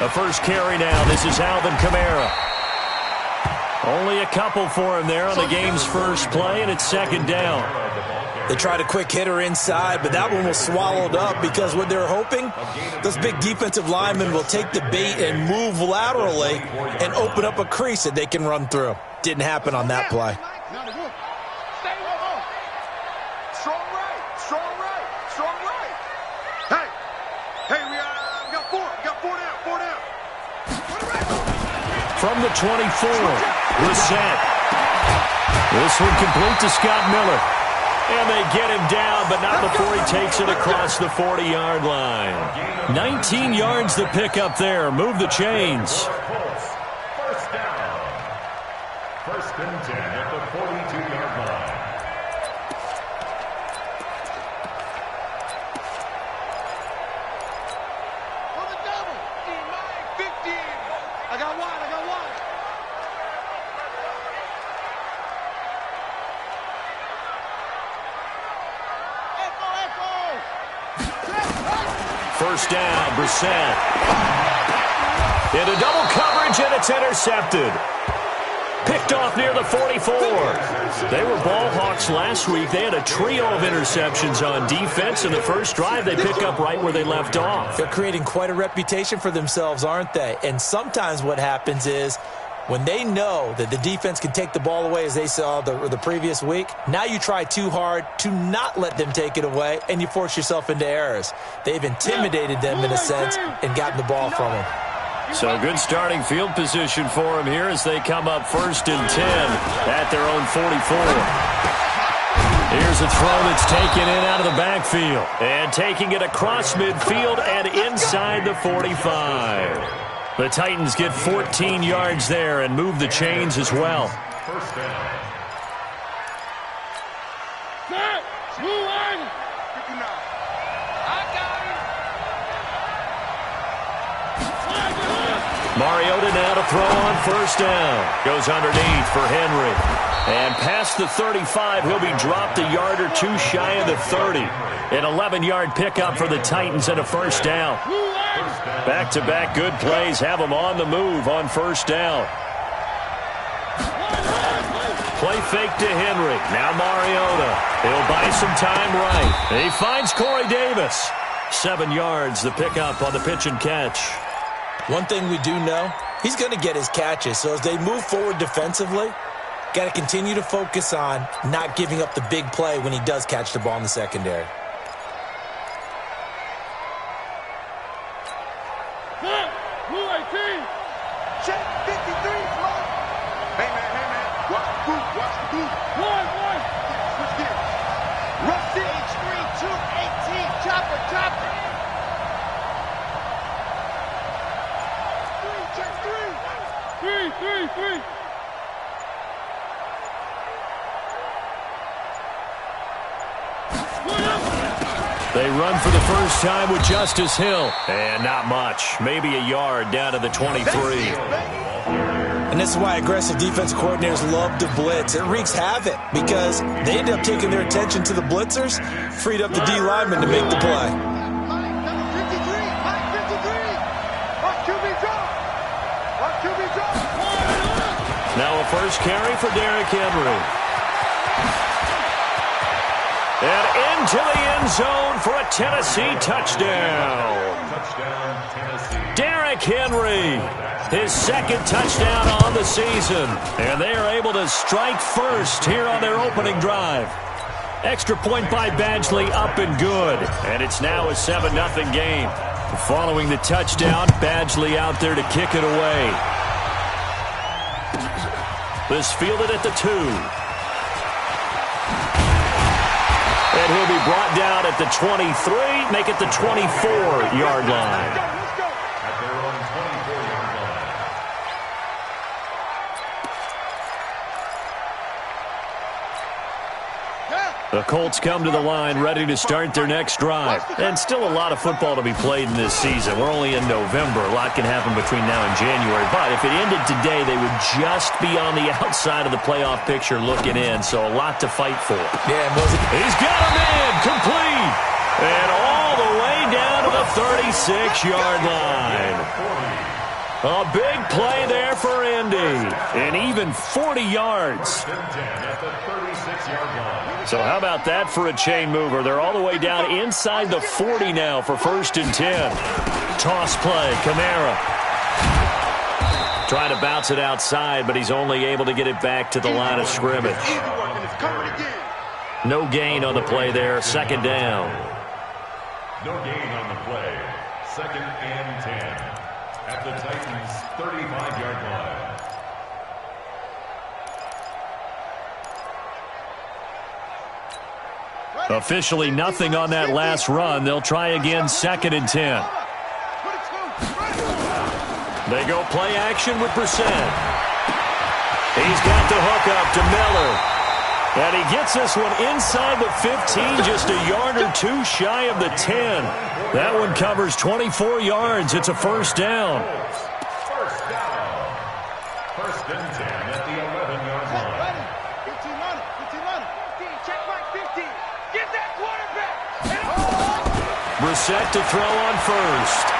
The first carry now. This is Alvin Kamara. Only a couple for him there on the game's first play, and it's second down. They tried a quick hitter inside, but that one was swallowed up because what they're hoping, those big defensive linemen will take the bait and move laterally and open up a crease that they can run through. Didn't happen on that play. From the 24, Brissett. This one complete to Scott Miller. And they get him down, but not before he takes it across the 40-yard line. 19 yards to pick up there. Move the chains. First down. First and 10 at the 42-yard line. First down, Brissett. Into double coverage, and it's intercepted. Picked off near the 44. They were ball hawks last week. They had a trio of interceptions on defense. In the first drive, they pick up right where they left off. They're creating quite a reputation for themselves, aren't they? And sometimes what happens is when they know that the defense can take the ball away, as they saw the previous week, now you try too hard to not let them take it away, and you force yourself into errors. They've intimidated them in a sense and gotten the ball from them. So good starting field position for them here as they come up first and 10 at their own 44. Here's a throw that's taken in out of the backfield. And taking it across midfield and inside the 45. The Titans get 14 yards there and move the chains as well. First down. Mariota now to throw on first down. Goes underneath for Henry. And past the 35, he'll be dropped a yard or two shy of the 30. An 11-yard pickup for the Titans and a first down. Back-to-back good plays have them on the move on first down. Play fake to Henry. Now Mariota. He'll buy some time right. He finds Corey Davis. 7 yards, the pickup on the pitch and catch. One thing we do know, he's going to get his catches. So as they move forward defensively, got to continue to focus on not giving up the big play when he does catch the ball in the secondary. They run for the first time with Justice Hill. And not much. Maybe a yard down to the 23. And this is why aggressive defense coordinators love to blitz. It wreaks havoc because they end up taking their attention to the blitzers, freed up the D lineman to make the play. Now a first carry for Derrick Henry. And into the end zone for a Tennessee touchdown. Touchdown, Tennessee. Derrick Henry, his second touchdown on the season. And they are able to strike first here on their opening drive. Extra point by Badgley up and good. And it's now a 7-0 game. Following the touchdown, Badgley out there to kick it away. This fielded at the 2. And he'll be brought down at the 23, make it the 24-yard line. At their own 24-yard line. The Colts come to the line ready to start their next drive. And still a lot of football to be played in this season. We're only in November. A lot can happen between now and January. But if it ended today, they would just be on the outside of the playoff picture looking in. So a lot to fight for. Yeah, he's got him in. Complete. 46-yard line. A big play there for Indy. And even 40 yards. So how about that for a chain mover? They're all the way down inside the 40 now for 1st and 10. Toss play, Kamara. Trying to bounce it outside, but he's only able to get it back to the line of scrimmage. No gain on the play there. 2nd down. No gain on the play. 2nd and 10. At the Titans' 35-yard line. Officially nothing on that last run. They'll try again 2nd and 10. They go play action with Brissett. He's got the hook up to Miller. And he gets this one inside the 15, just a yard or two shy of the 10. That one covers 24 yards. It's a 1st down. 1st and 10 at the 11-yard line. 15 on it. 15 on it. 15. Check back 15. Get that quarterback. Brissett to throw on 1st.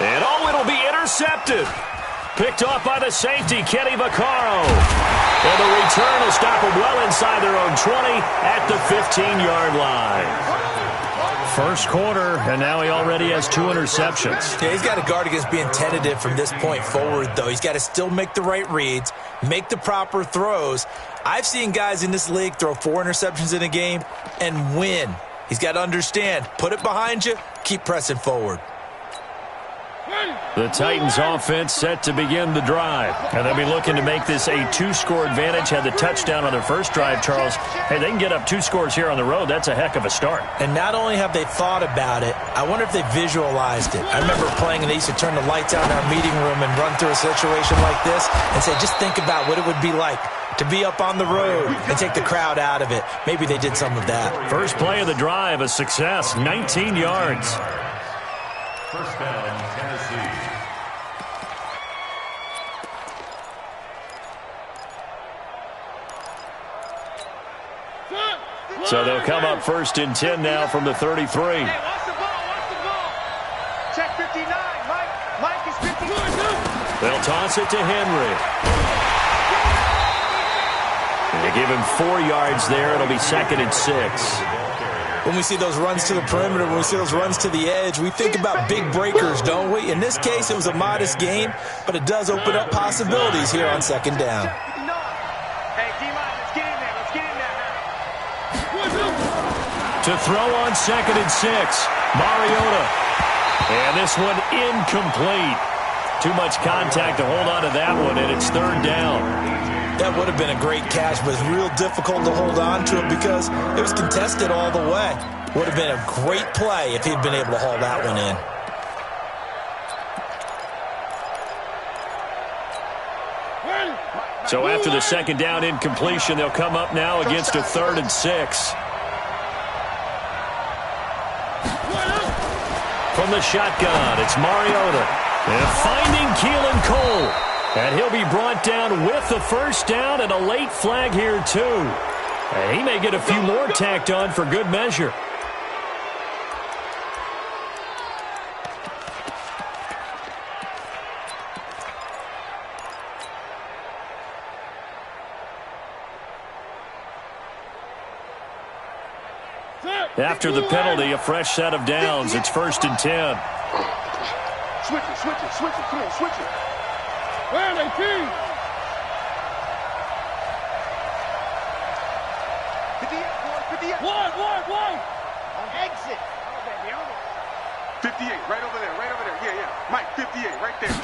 And it'll be intercepted. Picked off by the safety, Kenny Vaccaro. And the return will stop them well inside their own 20 at the 15-yard line. 1st quarter, and now he already has 2 interceptions. Yeah, he's got to guard against being tentative from this point forward, though. He's got to still make the right reads, make the proper throws. I've seen guys in this league throw 4 interceptions in a game and win. He's got to understand, put it behind you, keep pressing forward. The Titans offense set to begin the drive. And they'll be looking to make this a 2-score advantage. Had the touchdown on their first drive, Charles. Hey, they can get up 2 scores here on the road. That's a heck of a start. And not only have they thought about it, I wonder if they visualized it. I remember playing and they used to turn the lights out in our meeting room and run through a situation like this and say, just think about what it would be like to be up on the road and take the crowd out of it. Maybe they did some of that. First play of the drive, a success, 19 yards. 1st down, Tennessee. So they'll come up 1st and 10 now from the 33. Hey, watch the ball, watch the ball. Check 59, Mike is 59. They'll toss it to Henry. They give him 4 yards there. It'll be 2nd and 6. When we see those runs to the perimeter, when we see those runs to the edge, we think about big breakers, don't we? In this case, it was a modest gain, but it does open up possibilities here on 2nd down. Hey, D-line, let's get in there. Let's get in there now. To throw on 2nd and 6, Mariota. And this one incomplete. Too much contact to hold on to that one, and it's 3rd down. That would have been a great catch, but it's real difficult to hold on to it because it was contested all the way. Would have been a great play if he'd been able to haul that one in. So after the 2nd down incompletion, they'll come up now against a 3rd and 6. From the shotgun, it's Mariota. And finding Keelan Cole. And he'll be brought down with the 1st down and a late flag here, too. And he may get a few more tacked on for good measure. After the penalty, a fresh set of downs. It's 1st and 10. Switch it, switch it, switch it. Come on, switch it. Where are they, team? 58, one. On exit. 58, right over there. Yeah. Mike, 58, right there.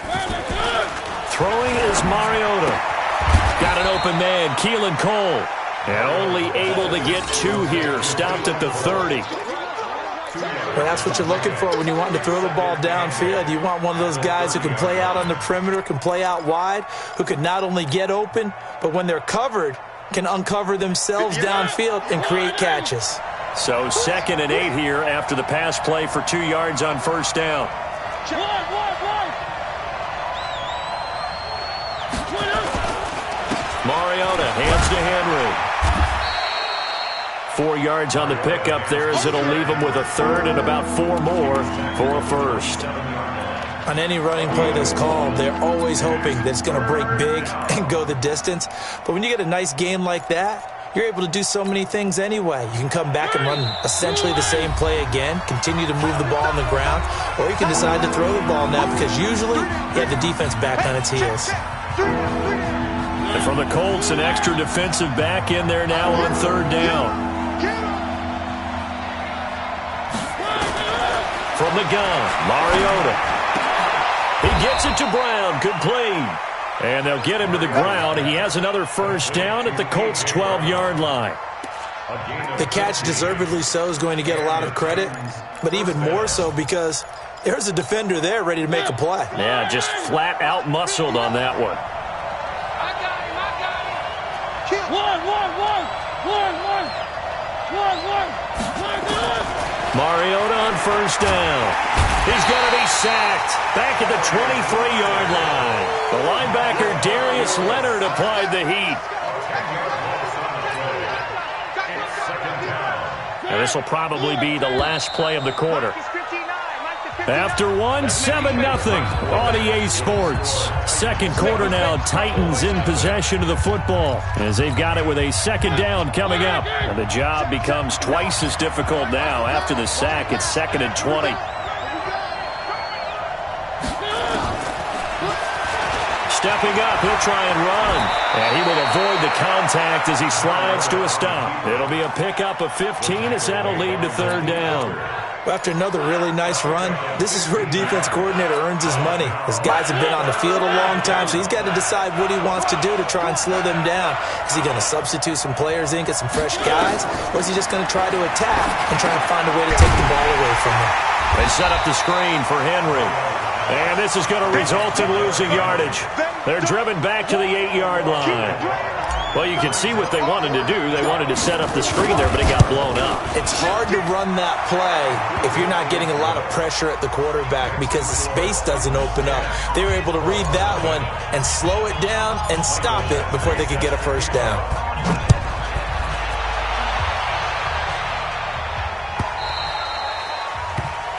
Throwing is Mariota. Got an open man, Keelan Cole. And only able to get 2 here. Stopped at the 30. Well, that's what you're looking for when you want to throw the ball downfield. You want one of those guys who can play out on the perimeter, can play out wide, who can not only get open, but when they're covered, can uncover themselves downfield and create catches. So 2nd and 8 here after the pass play for 2 yards on 1st down. Mariota hands to Henry. 4 yards on the pickup there, as it'll leave him with a third and about 4 more for a first. On any running play that's called, they're always hoping that it's going to break big and go the distance. But when you get a nice game like that, you're able to do so many things anyway. You can come back and run essentially the same play again, continue to move the ball on the ground, or you can decide to throw the ball now because usually you have the defense back on its heels. And from the Colts, an extra defensive back in there now on third down. From the gun, Mariota. He gets it to Brown, complete. And they'll get him to the ground. He has another first down at the Colts' 12-yard line. The catch, deservedly so, is going to get a lot of credit, but even more so because there's a defender there ready to make a play. Yeah, just flat out muscled on that one. I got him. One. Mariota on first down. He's going to be sacked back at the 23-yard line. The linebacker, Darius Leonard, applied the heat. And this will probably be the last play of the quarter. After one, 7-0 on EA Sports. Second quarter now, Titans in possession of the football as they've got it with a second down coming up. And the job becomes twice as difficult now. After the sack, it's 2nd and 20. Stepping up, he'll try and run. And he will avoid the contact as he slides to a stop. It'll be a pickup of 15 as that'll lead to third down. After another really nice run, this is where a defense coordinator earns his money. His guys have been on the field a long time, so he's got to decide what he wants to do to try and slow them down. Is he going to substitute some players in, get some fresh guys, or is he just going to try to attack and try and find a way to take the ball away from them? They set up the screen for Henry. And this is going to result in losing yardage. They're driven back to the 8-yard line. Well, you can see what they wanted to do. They wanted to set up the screen there, but it got blown up. It's hard to run that play if you're not getting a lot of pressure at the quarterback because the space doesn't open up. They were able to read that one and slow it down and stop it before they could get a first down.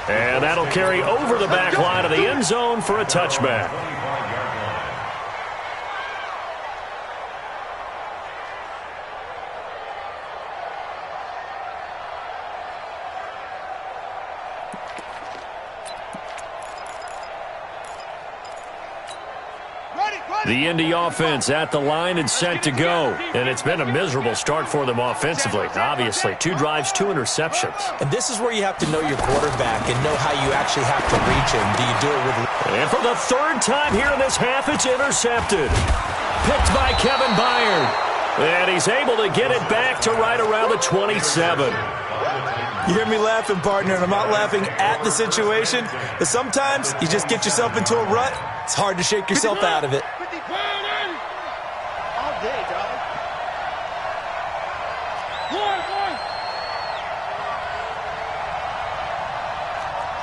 And that'll carry over the back line of the end zone for a touchback. The Indy offense at the line and set to go. And it's been a miserable start for them offensively, obviously. 2 drives, 2 interceptions. And this is where you have to know your quarterback and know how you actually have to reach him. Do you do it with... And for the 3rd time here in this half, it's intercepted. Picked by Kevin Byard. And he's able to get it back to right around the 27. You hear me laughing, partner, and I'm not laughing at the situation, but sometimes you just get yourself into a rut. It's hard to shake yourself out of it. All day, dog. One.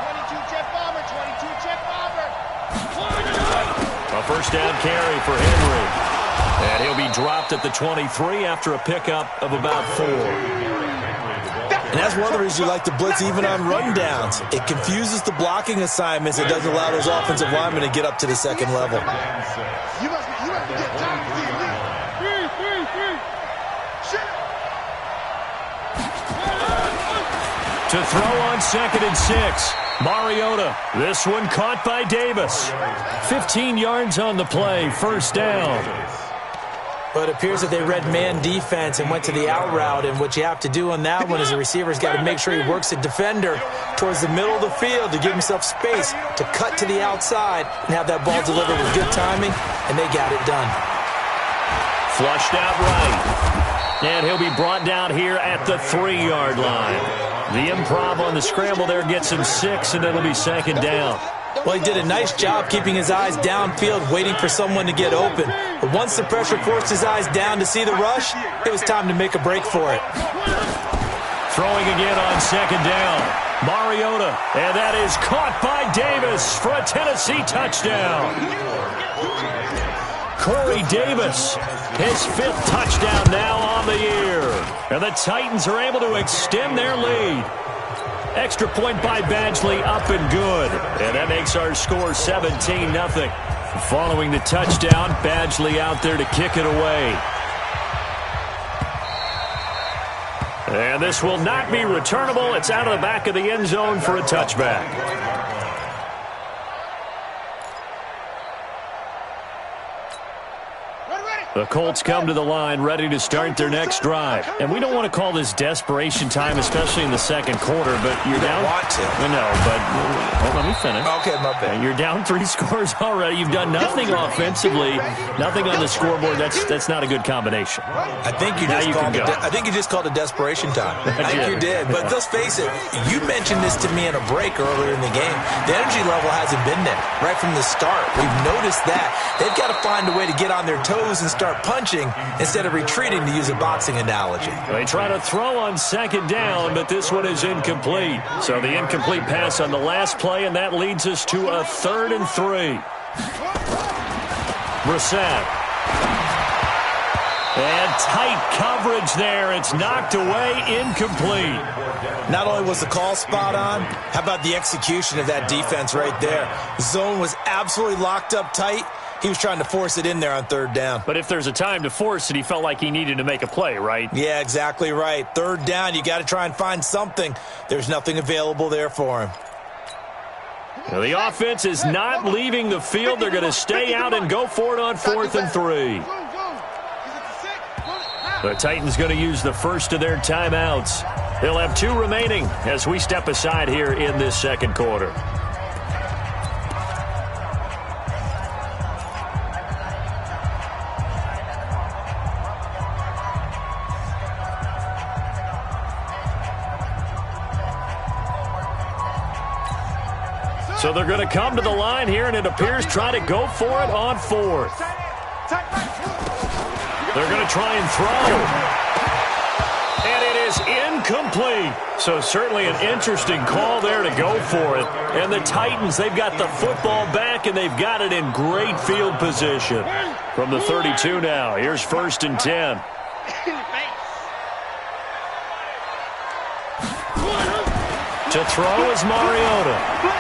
22 jet bomber, 22 jet bomber. A first down carry for Henry. And he'll be dropped at the 23 after a pickup of about 4. And that's one of the reasons you like to blitz even on rundowns. It confuses the blocking assignments. It doesn't allow those offensive linemen to get up to the second level. You must get time to see me. To throw on 2nd and 6. Mariota. This one caught by Davis. 15 yards on the play. First down. But it appears that they read man defense and went to the out route. And what you have to do on that one is the receiver's got to make sure he works the defender towards the middle of the field to give himself space to cut to the outside and have that ball delivered with good timing. And they got it done. Flushed out right. And he'll be brought down here at the 3-yard line. The improv on the scramble there gets him 6, and it'll be 2nd down. Well, he did a nice job keeping his eyes downfield, waiting for someone to get open. But once the pressure forced his eyes down to see the rush, it was time to make a break for it. Throwing again on 2nd down. Mariota, and that is caught by Davis for a Tennessee touchdown. Corey Davis, his 5th touchdown now on the year. And the Titans are able to extend their lead. Extra point by Badgley, up and good. And that makes our score 17-0. Following the touchdown, Badgley out there to kick it away. And this will not be returnable. It's out of the back of the end zone for a touchback. The Colts come to the line ready to start their next drive. And we don't want to call this desperation time, especially in the second quarter, but you're down. Want to. No, but let me finish. Okay, my bad. You're down 3 scores already. You've done nothing offensively, nothing on the scoreboard. That's not a good combination. I think you just called it desperation time. I think you did. But let's face it, you mentioned this to me in a break earlier in the game. The energy level hasn't been there right from the start. We've noticed that. They've got to find a way to get on their toes and start punching instead of retreating, to use a boxing analogy. They try to throw on second down, but this one is incomplete. So the incomplete pass on the last play, and that leads us to a 3rd and 3. Brissett. And tight coverage there. It's knocked away, incomplete. Not only was the call spot on, how about the execution of that defense right there? Zone was absolutely locked up tight. He was trying to force it in there on 3rd down. But if there's a time to force it, he felt like he needed to make a play, right? Yeah, exactly right. 3rd down, you got to try and find something. There's nothing available there for him. Now, the offense is not leaving the field. They're going to stay out and go for it on 4th and 3. The Titans going to use the first of their timeouts. They'll have 2 remaining as we step aside here in this second quarter. So they're going to come to the line here, and it appears try to go for it on 4th. They're going to try and throw. And it is incomplete. So certainly an interesting call there to go for it. And the Titans, they've got the football back, and they've got it in great field position. From the 32 now, here's 1st and 10. To throw is Mariota.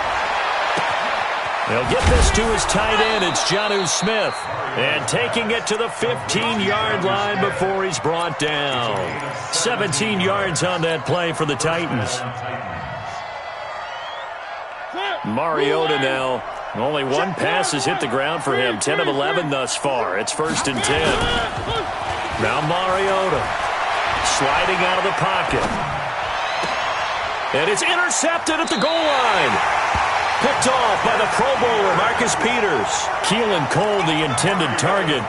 He'll get this to his tight end. It's Jonnu Smith. And taking it to the 15-yard line before he's brought down. 17 yards on that play for the Titans. Mariota now. Only 1 pass has hit the ground for him. 10 of 11 thus far. It's 1st and 10. Now Mariota sliding out of the pocket. And it's intercepted at the goal line. Picked off by the Pro Bowler, Marcus Peters. Keelan Cole, the intended target.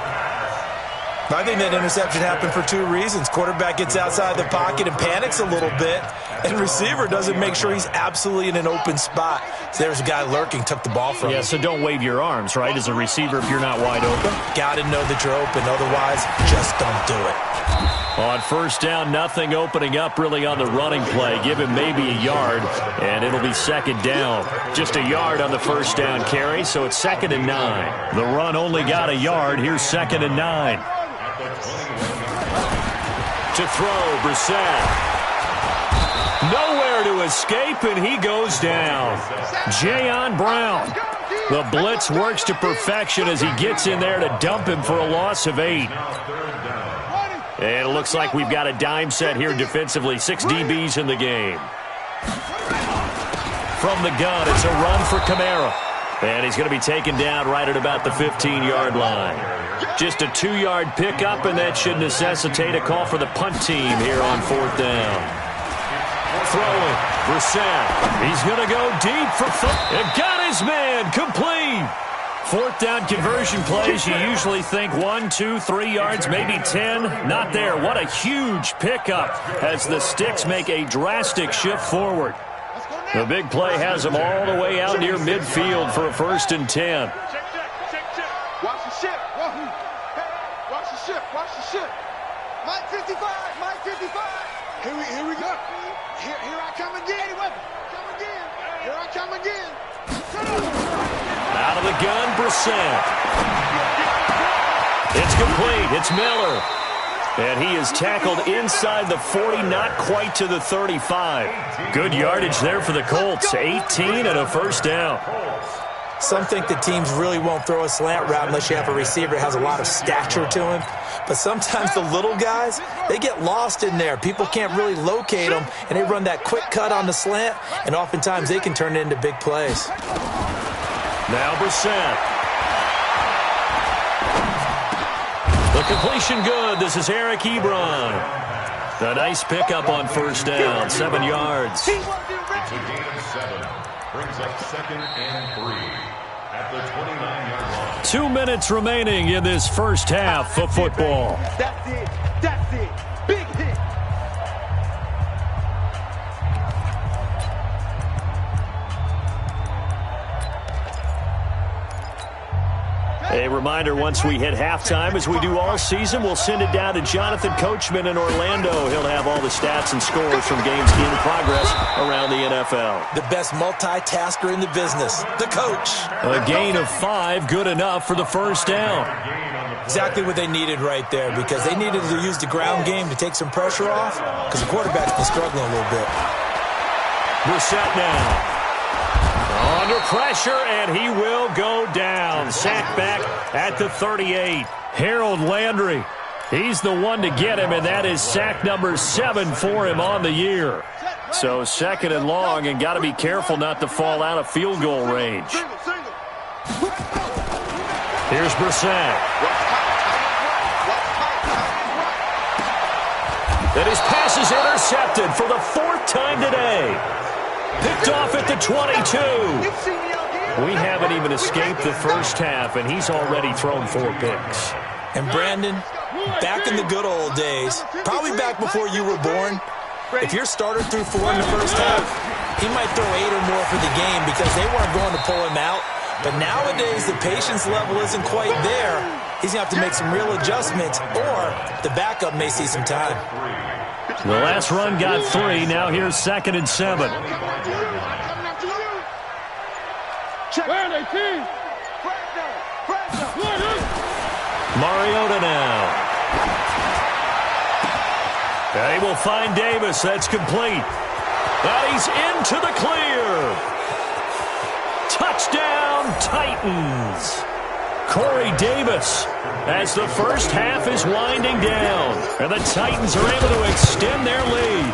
I think that interception happened for 2 reasons. Quarterback gets outside the pocket and panics a little bit, and receiver doesn't make sure he's absolutely in an open spot. So there's a guy lurking, took the ball from him. Yeah, so don't wave your arms, right, as a receiver if you're not wide open. Got to know that you're open. Otherwise, just don't do it. On 1st down, nothing opening up really on the running play. Give him maybe a yard, and it'll be 2nd down. Just a yard on the 1st down carry, so it's 2nd and 9. The run only got a yard. Here's 2nd and 9. To throw, Brissett. Nowhere to escape, and he goes down. Jayon Brown. The blitz works to perfection as he gets in there to dump him for a loss of 8. And it looks like we've got a dime set here defensively. 6 DBs in the game. From the gun, it's a run for Kamara. And he's going to be taken down right at about the 15-yard line. Just a 2-yard pickup, and that should necessitate a call for the punt team here on 4th down. Throwing, Brissett. He's going to go deep for and got his man, complete. 4th down conversion plays, you usually think 1, 2, 3 yards, maybe 10. Not there. What a huge pickup as the Sticks make a drastic shift forward. The big play has them all the way out near midfield for a 1st and 10. Watch the ship. Watch the ship. Watch the ship. Mike 55. Mike 55. Here we go. Here I come again. Here I come again. Out of the gun, Brissett. It's complete. It's Miller. And he is tackled inside the 40, not quite to the 35. Good yardage there for the Colts. 18 and a first down. Some think that teams really won't throw a slant route unless you have a receiver that has a lot of stature to him. But sometimes the little guys, they get lost in there. People can't really locate them, and they run that quick cut on the slant, and oftentimes they can turn it into big plays. Now Brissett. The completion good. This is Eric Ebron. A nice pickup on first down, 7 yards. It's a gain of 7. Brings up 2nd and 3 at the 29-yard line. 2 minutes remaining in this first half of football. That's it. That's it. Big hit. A reminder, once we hit halftime, as we do all season, we'll send it down to Jonathan Coachman in Orlando. He'll have all the stats and scores from games in progress around the NFL. The best multitasker in the business, the coach. A gain of 5, good enough for the first down. Exactly what they needed right there, because they needed to use the ground game to take some pressure off, because the quarterback's been struggling a little bit. Brissett now. Under pressure, and he will go down. Sacked back at the 38. Harold Landry, he's the one to get him, and that is sack number 7 for him on the year. So 2nd and long, and got to be careful not to fall out of field goal range. Here's Brissett. And his pass is intercepted for the 4th time today. Picked off at the 22. We haven't even escaped the first half, and he's already thrown 4 picks. And Brandon, back in the good old days, probably back before you were born, if your starter threw 4 in the first half, he might throw 8 or more for the game because they weren't going to pull him out. But nowadays, the patience level isn't quite there. He's going to have to make some real adjustments, or the backup may see some time. The last run got 3. Now here's 2nd and 7. Mariota now. They will find Davis. That's complete. And he's into the clear. Touchdown, Titans. Corey Davis, as the first half is winding down, and the Titans are able to extend their lead.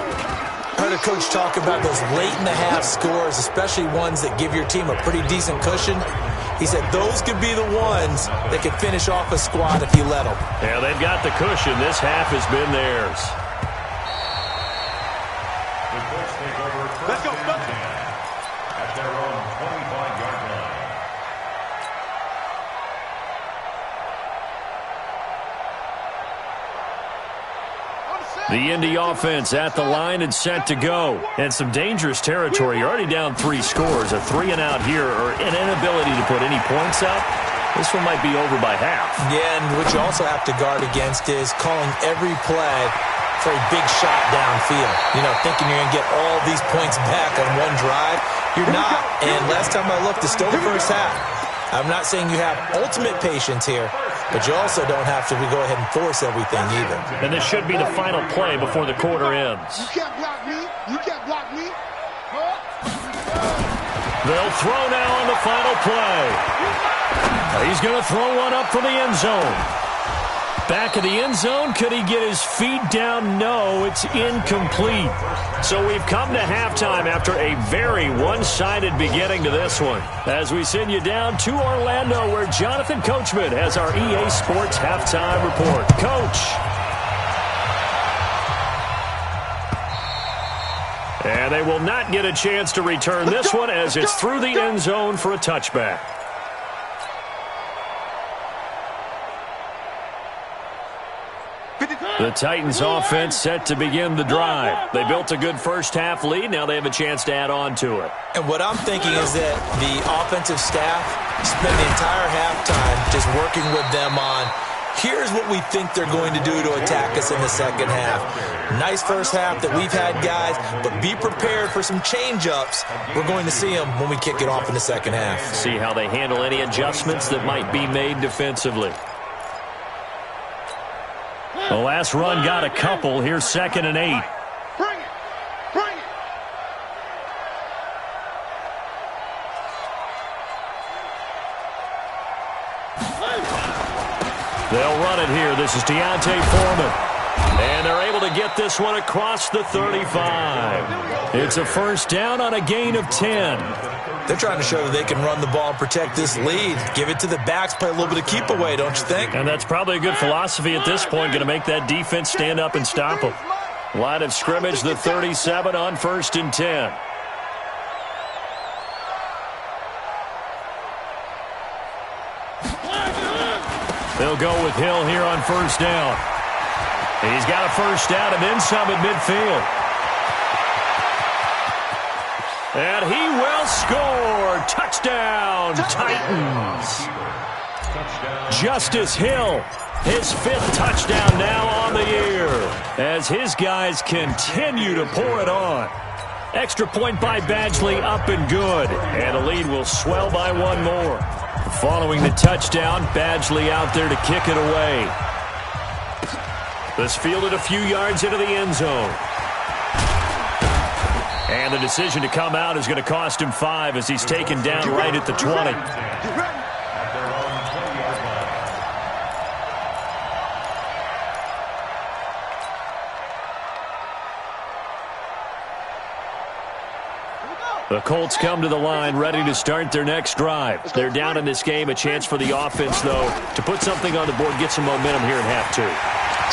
I heard a coach talk about those late-in-the-half scores, especially ones that give your team a pretty decent cushion. He said those could be the ones that could finish off a squad if you let them. Yeah, they've got the cushion. This half has been theirs. The Colts take over 1st and 10 at their own 25-yard line. The Indy offense at the line and set to go. And some dangerous territory. You're already down 3 scores. A 3-and-out here, or an inability to put any points up. This one might be over by half. Yeah, and what you also have to guard against is calling every play for a big shot downfield. You know, thinking you're going to get all these points back on one drive. You're not. And last time I looked, it's still the first half. I'm not saying you have ultimate patience here, but you also don't have to go ahead and force everything either. And this should be the final play before the quarter ends. You can't block me. You can't block me. They'll throw now on the final play. He's going to throw one up for the end zone. Back of the end zone. Could he get his feet down? No, it's incomplete. So we've come to halftime after a very one-sided beginning to this one. As we send you down to Orlando, where Jonathan Coachman has our EA Sports halftime report. Coach. And they will not get a chance to return this one as it's through the end zone for a touchback. The Titans offense set to begin the drive. They built a good first half lead. Now they have a chance to add on to it. And what I'm thinking is that the offensive staff spent the entire halftime just working with them on, here's what we think they're going to do to attack us in the second half. Nice first half that we've had, guys, but be prepared for some change-ups. We're going to see them when we kick it off in the second half. See how they handle any adjustments that might be made defensively. The last run got a couple. Here's 2nd and 8. Bring it. Bring it. They'll run it here. This is Deontay Foreman. And they're able to get this one across the 35. It's a first down on a gain of 10. They're trying to show that they can run the ball and protect this lead. Give it to the backs, play a little bit of keep away, don't you think? And that's probably a good philosophy at this point, going to make that defense stand up and stop them. Line of scrimmage, the 37 on 1st and 10. They'll go with Hill here on 1st down. He's got a first down and then some at midfield. And he will score. Touchdown, Titans. Justice Hill, his 5th touchdown now on the year as his guys continue to pour it on. Extra point by Badgley, up and good. And the lead will swell by one more. Following the touchdown, Badgley out there to kick it away. This fielded a few yards into the end zone. And the decision to come out is going to cost him 5 as he's taken down right at the 20. The Colts come to the line ready to start their next drive. They're down in this game. A chance for the offense, though, to put something on the board, get some momentum here in half 2.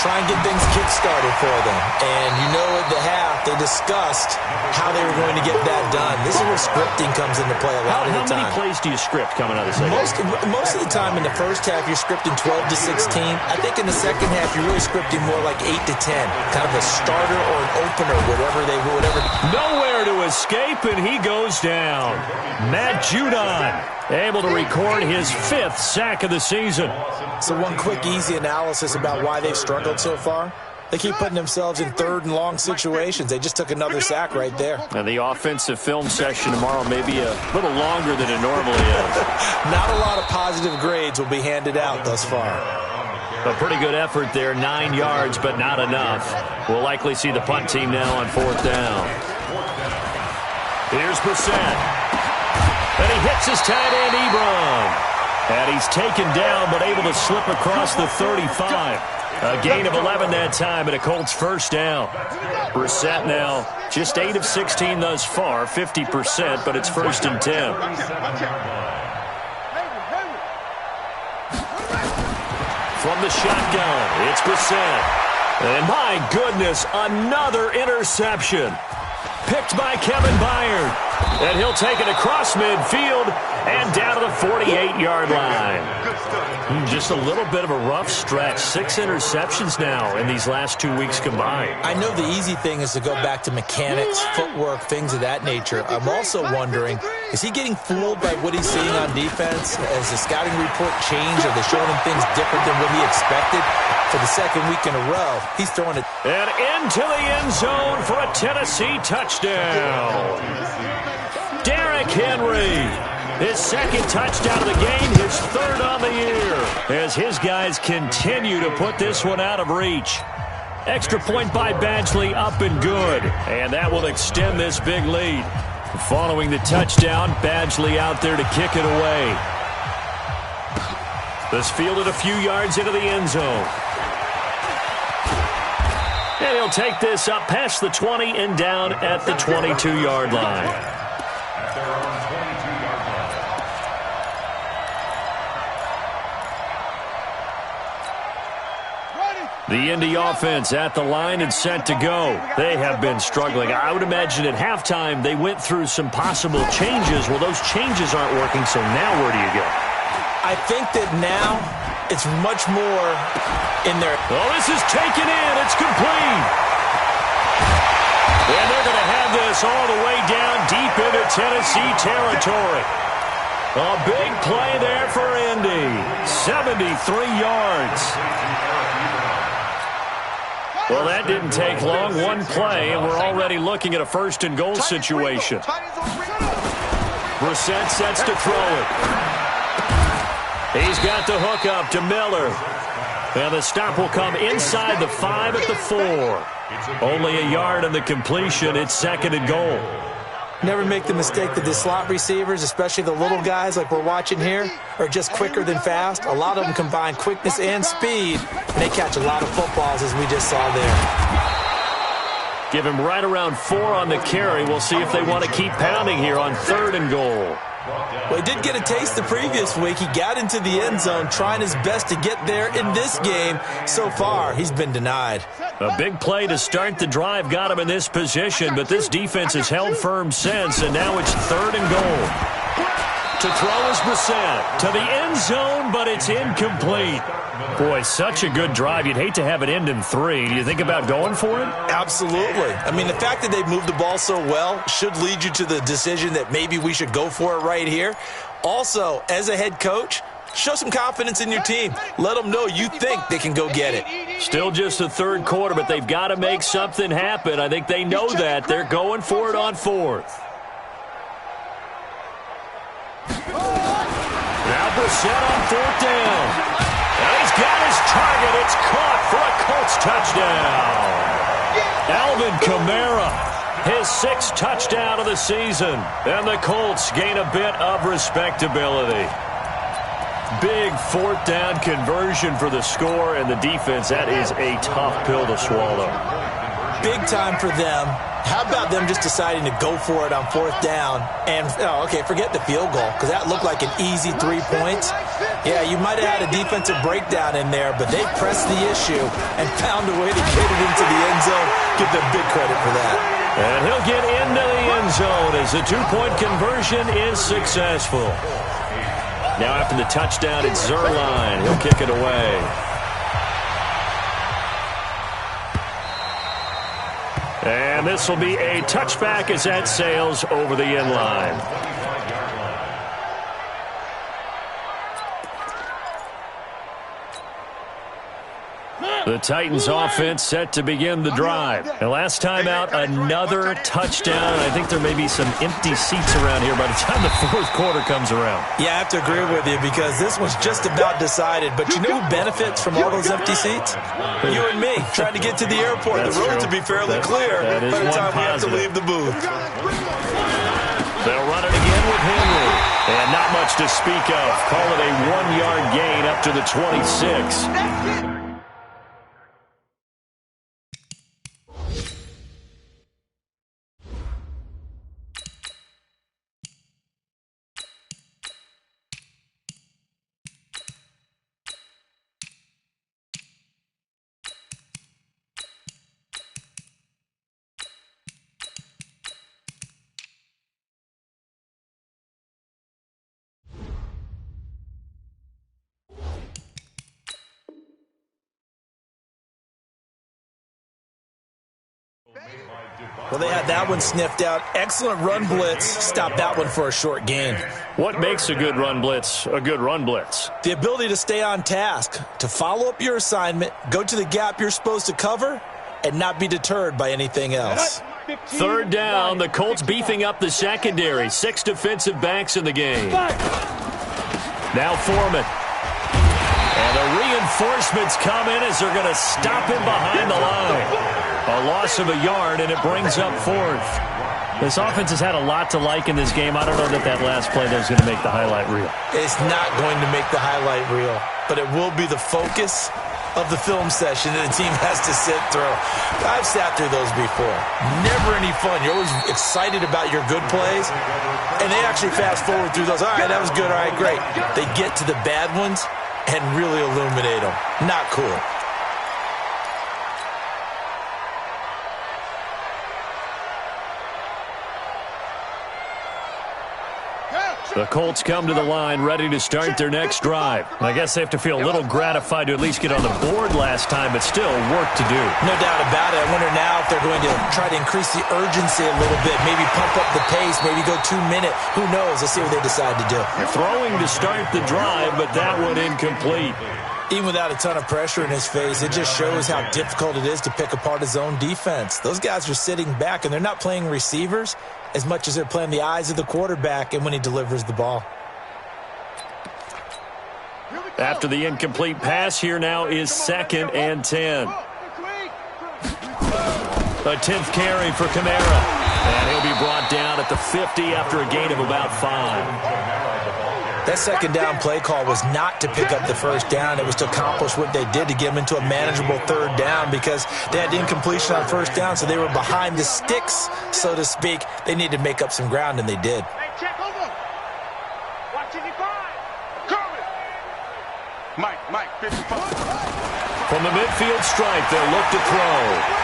Try and get things kick-started for them. And you know at the half, they discussed how they were going to get that done. This is where scripting comes into play a lot of the time. How many plays do you script coming out of the second? Most of the time in the first half, you're scripting 12 to 16. I think in the second half, you're really scripting more like 8 to 10. Kind of a starter or an opener, whatever. Nowhere to escape, and he goes down. Matt Judon able to record his 5th sack of the season. So one quick, easy analysis about why they've struggled so far. They keep putting themselves in 3rd and long situations. They just took another sack right there. And the offensive film session tomorrow may be a little longer than it normally is. Not a lot of positive grades will be handed out thus far. A pretty good effort there, 9 yards, but not enough. We'll likely see the punt team now on 4th down. Here's Brissett. And he hits his tight end, Ebron. And he's taken down, but able to slip across the 35. A gain of 11 that time, and a Colts first down. Brissett now just 8 of 16 thus far, 50%, but it's 1st and 10. From the shotgun, it's Brissett. And my goodness, another interception. Picked by Kevin Byard. And he'll take it across midfield and down to the 48-yard line. Just a little bit of a rough stretch. 6 interceptions now in these last 2 weeks combined. I know the easy thing is to go back to mechanics, footwork, things of that nature. I'm also wondering, is he getting fooled by what he's seeing on defense? Has the scouting report changed? Are they showing him things different than what he expected? For the 2nd week in a row, he's throwing it. And into the end zone for a Tennessee touchdown. Derrick Henry, his 2nd touchdown of the game, his 3rd on the year, as his guys continue to put this one out of reach. Extra point by Badgley, up and good, and that will extend this big lead. Following the touchdown, Badgley out there to kick it away. This fielded a few yards into the end zone. And he'll take this up past the 20 and down at the 22-yard line. The Indy offense at the line and set to go. They have been struggling. I would imagine at halftime they went through some possible changes. Well, those changes aren't working, so now where do you go? I think that now it's much more in there. Oh, this is taken in. It's complete. And they're going to have this all the way down deep into Tennessee territory. A big play there for Indy. 73 yards. Well, that didn't take long. One play, and we're already looking at a 1st and goal situation. Brissett sets to throw it. He's got the hook up to Miller. And the stop will come inside the 5 at the 4. Only a yard on the completion. It's 2nd and goal. Never make the mistake that the slot receivers, especially the little guys like we're watching here, are just quicker than fast. A lot of them combine quickness and speed, and they catch a lot of footballs, as we just saw there. Give him right around 4 on the carry. We'll see if they want to keep pounding here on 3rd and goal. Well, he did get a taste the previous week. He got into the end zone trying his best to get there in this game. So far, he's been denied. A big play to start the drive got him in this position, but this defense has held firm since, and now it's 3rd and goal. To throw is Brissett. To the end zone, but it's incomplete. Boy, such a good drive. You'd hate to have it end in 3. Do you think about going for it? Absolutely. I mean, the fact that they've moved the ball so well should lead you to the decision that maybe we should go for it right here. Also, as a head coach, show some confidence in your team. Let them know you think they can go get it. Still just the 3rd quarter, but they've got to make something happen. I think they know that. They're going for it on 4th. Now Brissett on 4th down. And he's got his target. It's caught for a Colts touchdown. Alvin Kamara, his 6th touchdown of the season. And the Colts gain a bit of respectability. Big 4th down conversion for the score, and the defense, that is a tough pill to swallow. Big time for them. How about them just deciding to go for it on 4th down? And, forget the field goal, because that looked like an easy 3 points. Yeah, you might have had a defensive breakdown in there, but they pressed the issue and found a way to get it into the end zone. Give them big credit for that. And he'll get into the end zone as the 2-point conversion is successful. Now after the touchdown, it's Zerline. He'll kick it away. And this will be a touchback as that sails over the end line. The Titans offense set to begin the drive. And last time out, another touchdown. I think there may be some empty seats around here by the time the 4th quarter comes around. Yeah, I have to agree with you because this one's just about decided. But you know who benefits from all those empty seats? You and me, trying to get to the airport. The roads will be fairly clear by the time we have to leave the booth. They'll run it again with Henry. And not much to speak of. Call it a 1-yard gain up to the 26. Well, they had that one sniffed out. Excellent run blitz. Stopped that one for a short gain. What makes a good run blitz a good run blitz? The ability to stay on task, to follow up your assignment, go to the gap you're supposed to cover, and not be deterred by anything else. 3rd down, the Colts beefing up the secondary. 6 defensive backs in the game. Now Foreman. And the reinforcements come in as they're going to stop him behind the line. A loss of a yard, and it brings up 4th. This offense has had a lot to like in this game. I don't know that last play there is going to make the highlight reel. It's not going to make the highlight reel, but it will be the focus of the film session that the team has to sit through. I've sat through those before. Never any fun. You're always excited about your good plays, and they actually fast forward through those. All right, that was good. All right, great. They get to the bad ones and really illuminate them. Not cool. The Colts come to the line ready to start their next drive. I guess they have to feel a little gratified to at least get on the board last time, but still work to do. No doubt about it. I wonder now if they're going to try to increase the urgency a little bit, maybe pump up the pace, maybe go 2-minute. Who knows? Let's see what they decide to do. Throwing to start the drive, but that one incomplete. Even without a ton of pressure in his face, it just shows how difficult it is to pick apart his own defense. Those guys are sitting back, and they're not playing receivers as much as they're playing the eyes of the quarterback and when he delivers the ball. After the incomplete pass, here now is 2nd and 10. A 10th carry for Kamara. And he'll be brought down at the 50 after a gain of about 5. That second down play call was not to pick up the first down. It was to accomplish what they did, to get them into a manageable third down, because they had incompletion on first down, so they were behind the sticks, so to speak. They needed to make up some ground, and they did. Hey, check over. Watch 55. Coming. Mike, 55. From the midfield stripe, they'll look to throw.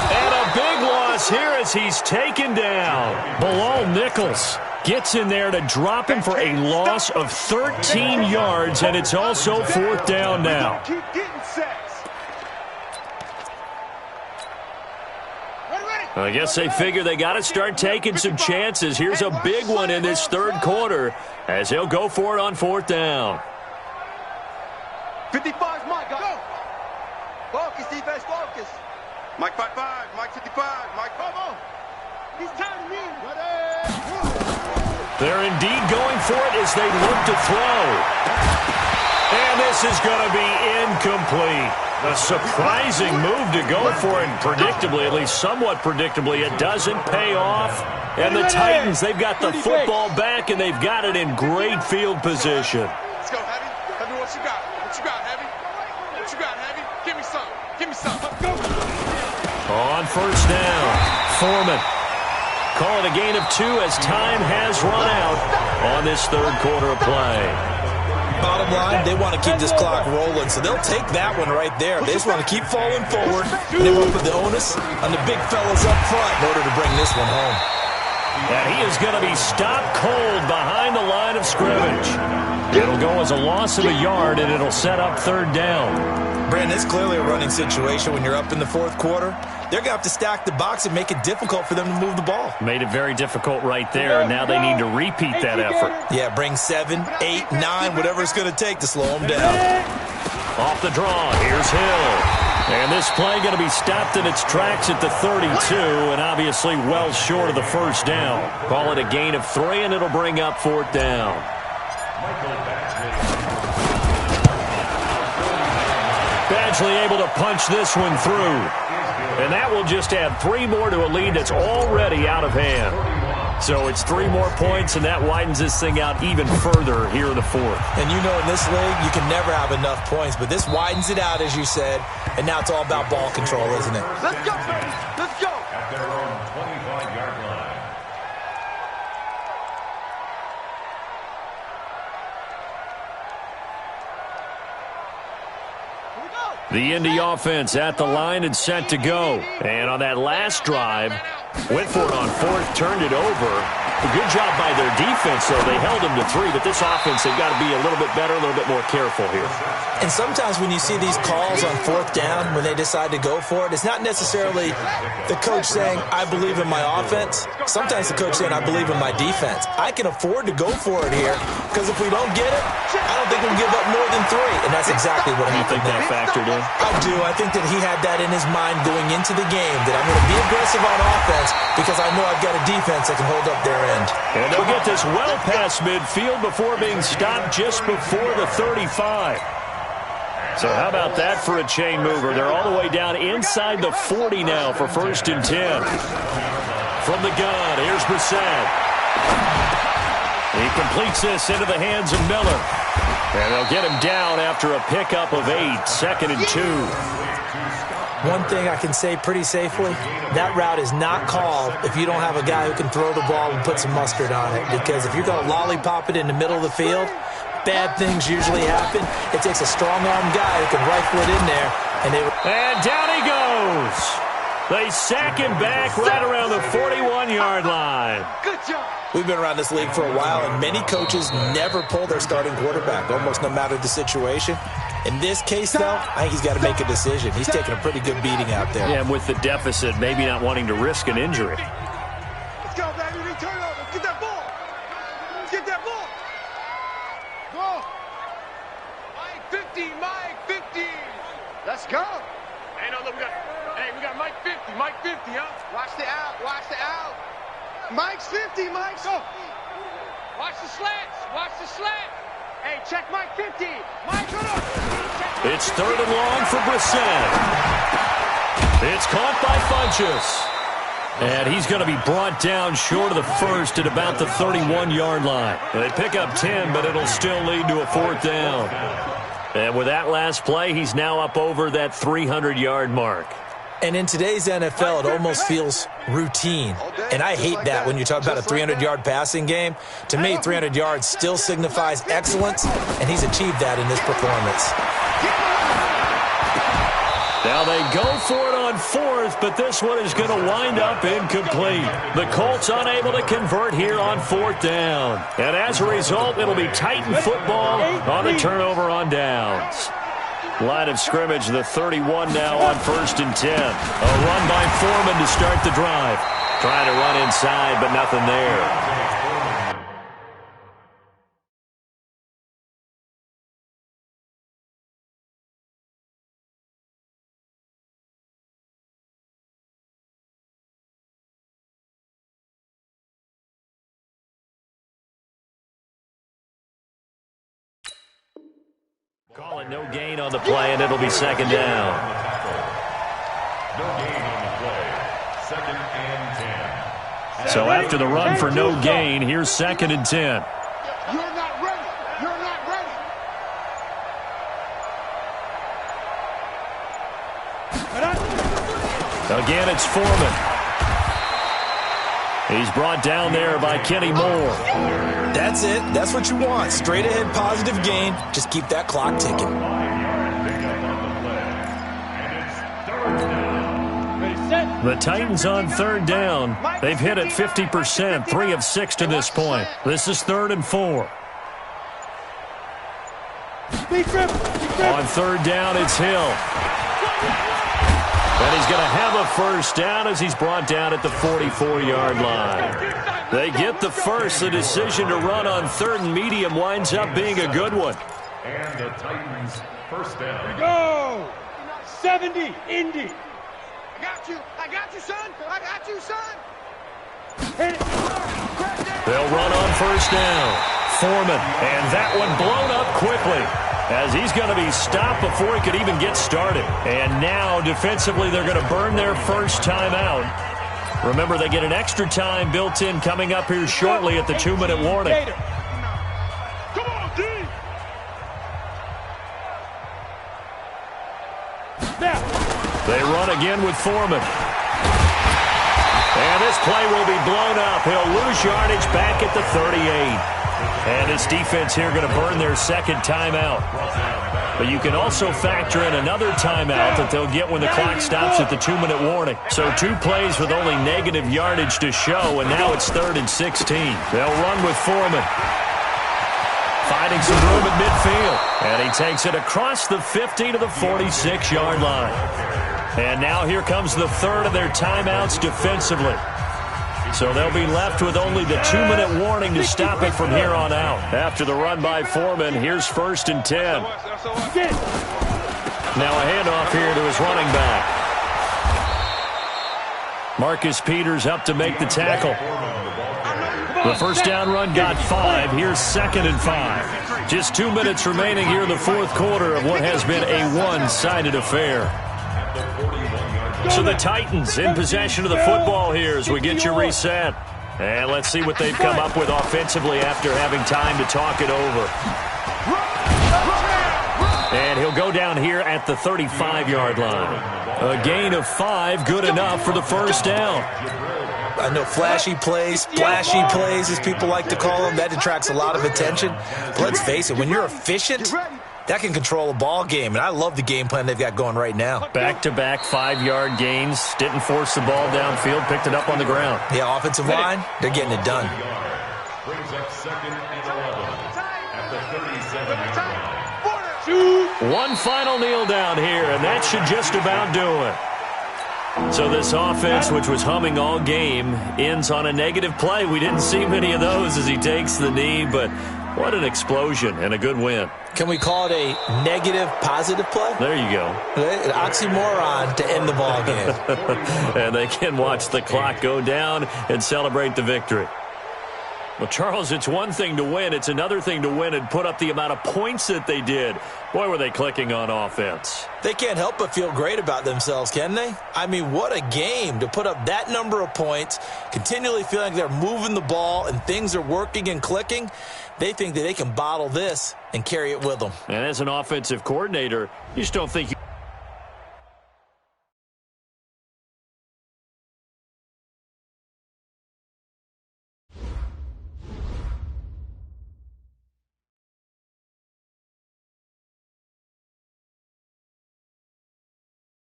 And a big loss here as he's taken down. Bilal Nichols gets in there to drop him for a loss of 13 yards, and it's also 4th down now. Keep getting sacks. Ready. I guess they figure they got to start taking some chances. Here's a big one in this 3rd quarter as he'll go for it on 4th down. 55's Mike. Go. Focus, defense, focus. Mike 55, Mike 55, Mike, come on. He's timing me. They're indeed going for it as they look to throw. And this is going to be incomplete. A surprising move to go for it, and predictably, at least somewhat predictably, it doesn't pay off. And the Titans, they've got the football back, and they've got it in great field position. Let's go, Heavy. Heavy, what you got? What you got, Heavy? What you got, Heavy? Give me some. Give me some. Let's go. On 1st down, Foreman. Call it a gain of 2 as time has run out on this 3rd quarter of play. Bottom line, they want to keep this clock rolling, so they'll take that one right there. They just want to keep falling forward, and they want to put the onus on the big fellas up front in order to bring this one home. And he is going to be stopped cold behind the line of scrimmage. It'll go as a loss of a yard, and it'll set up 3rd down. Brandon, it's clearly a running situation when you're up in the 4th quarter. They're going to have to stack the box and make it difficult for them to move the ball. Made it very difficult right there. Now they need to repeat that effort. Yeah, bring 7, 8, 9, whatever it's going to take to slow them down. Off the draw, here's Hill. And this play going to be stopped in its tracks at the 32, and obviously well short of the 1st down. Call it a gain of 3, and it'll bring up 4th down. Badgley able to punch this one through. And that will just add 3 more to a lead that's already out of hand. So it's 3 more points, and that widens this thing out even further here in the 4th. And you know in this league, you can never have enough points, but this widens it out, as you said, and now it's all about ball control, isn't it? Let's go, baby. Let's go. At their own 25-yard line. The Indy offense at the line and set to go. And on that last drive, went for it on 4th, turned it over. A good job by their defense, though. They held them to 3, but this offense, they've got to be a little bit better, a little bit more careful here. And sometimes when you see these calls on 4th down, when they decide to go for it, it's not necessarily the coach saying, I believe in my offense. Sometimes the coach saying, I believe in my defense. I can afford to go for it here, because if we don't get it, I don't think we'll give up more than 3. And that's exactly what You happened think that there. factored in? I do. I think that he had that in his mind going into the game, that I'm going to be aggressive on offense because I know I've got a defense that can hold up their end. And they'll get this well past midfield before being stopped just before the 35. So how about that for a chain mover? They're all the way down inside the 40 now for 1st and 10. From the gun, here's Brissett. He completes this into the hands of Miller. And they'll get him down after a pickup of 8, 2nd and 2. One thing I can say pretty safely, that route is not called if you don't have a guy who can throw the ball and put some mustard on it. Because if you're going to lollipop it in the middle of the field, bad things usually happen. It takes a strong-arm guy who can rifle it in there. And down he goes. They sack him back right around the 41-yard line. Good job. We've been around this league for a while, and many coaches never pull their starting quarterback, almost no matter the situation. In this case, though, I think he's got to make a decision. He's taking a pretty good beating out there. Yeah, and with the deficit, maybe not wanting to risk an injury. Let's go, baby. Return over. Get that ball. Get that ball. Go. Mike 50. Mike 50. Let's go. Hey, no, look, we got Mike 50. Mike 50, huh? Watch the out. Watch the out. Mike's 50. Mike's go. Watch the slants. Watch the slant. Hey, check Mike 50. Mike, it's 3rd and long for Brissett. It's caught by Funchess. And he's going to be brought down short of the first at about the 31-yard line. They pick up 10, but it'll still lead to a 4th down. And with that last play, he's now up over that 300-yard mark. And in today's NFL, it almost feels routine. And I hate that when you talk about a 300-yard passing game. To me, 300 yards still signifies excellence, and he's achieved that in this performance. Now they go for it on 4th, but this one is going to wind up incomplete. The Colts unable to convert here on 4th down. And as a result, it'll be Titan football on the turnover on downs. Line of scrimmage, the 31 now on 1st and 10. A run by Foreman to start the drive. Trying to run inside, but nothing there. Call it no gain on the play, and it'll be 2nd down. No gain on the play. 2nd and 10. So after the run for no gain, here's 2nd and 10. You're not ready. You're not ready. Again, it's Foreman. He's brought down there by Kenny Moore. That's it. That's what you want. Straight ahead, positive gain. Just keep that clock ticking. The Titans on 3rd down. They've hit it 50%, 3 of 6 to this point. This is 3rd and 4. On 3rd down, it's Hill. And he's going to have a 1st down as he's brought down at the 44-yard line. They get the first. The decision to run on 3rd and medium winds up being a good one. And the Titans 1st down. Go! 70, Indy. I got you, son. I got you, son. They'll run on 1st down. Foreman, and that one blown up quickly, as he's going to be stopped before he could even get started. And now, defensively, they're going to burn their first timeout. Remember, they get an extra time built in coming up here shortly at the 2-minute warning. Come on, D. Now. They run again with Foreman. And this play will be blown up. He'll lose yardage back at the 38. And this defense here going to burn their 2nd timeout. But you can also factor in another timeout that they'll get when the clock stops at the 2-minute warning. So 2 plays with only negative yardage to show, and now it's 3rd and 16. They'll run with Foreman. Finding some room at midfield. And he takes it across the 50 to the 46-yard line. And now here comes the 3rd of their timeouts defensively. So they'll be left with only the 2-minute warning to stop it from here on out. After the run by Foreman, here's 1st and 10. Now a handoff here to his running back. Marcus Peters up to make the tackle. The 1st down run got 5. Here's 2nd and 5. Just 2 minutes remaining here in the 4th quarter of what has been a one-sided affair. So the Titans in possession of the football here as we get you reset. And let's see what they've come up with offensively after having time to talk it over. And he'll go down here at the 35-yard line. A gain of 5, good enough for the 1st down. I know flashy plays, splashy plays, as people like to call them, that attracts a lot of attention. But let's face it, when you're efficient, that can control a ball game, and I love the game plan they've got going right now. Back-to-back 5-yard gains, didn't force the ball downfield, picked it up on the ground. Yeah, offensive line, they're getting it done. Brings up 2nd and 11 at the 37-yard line. One final kneel down here, and that should just about do it. So this offense, which was humming all game, ends on a negative play. We didn't see many of those as he takes the knee, but what an explosion and a good win. Can we call it a negative positive play? There you go. An oxymoron to end the ball game. And they can watch the clock go down and celebrate the victory. Well, Charles, it's one thing to win. It's another thing to win and put up the amount of points that they did. Boy, were they clicking on offense. They can't help but feel great about themselves, can they? I mean, what a game to put up that number of points, continually feeling like they're moving the ball and things are working and clicking. They think that they can bottle this and carry it with them. And as an offensive coordinator, you just don't think you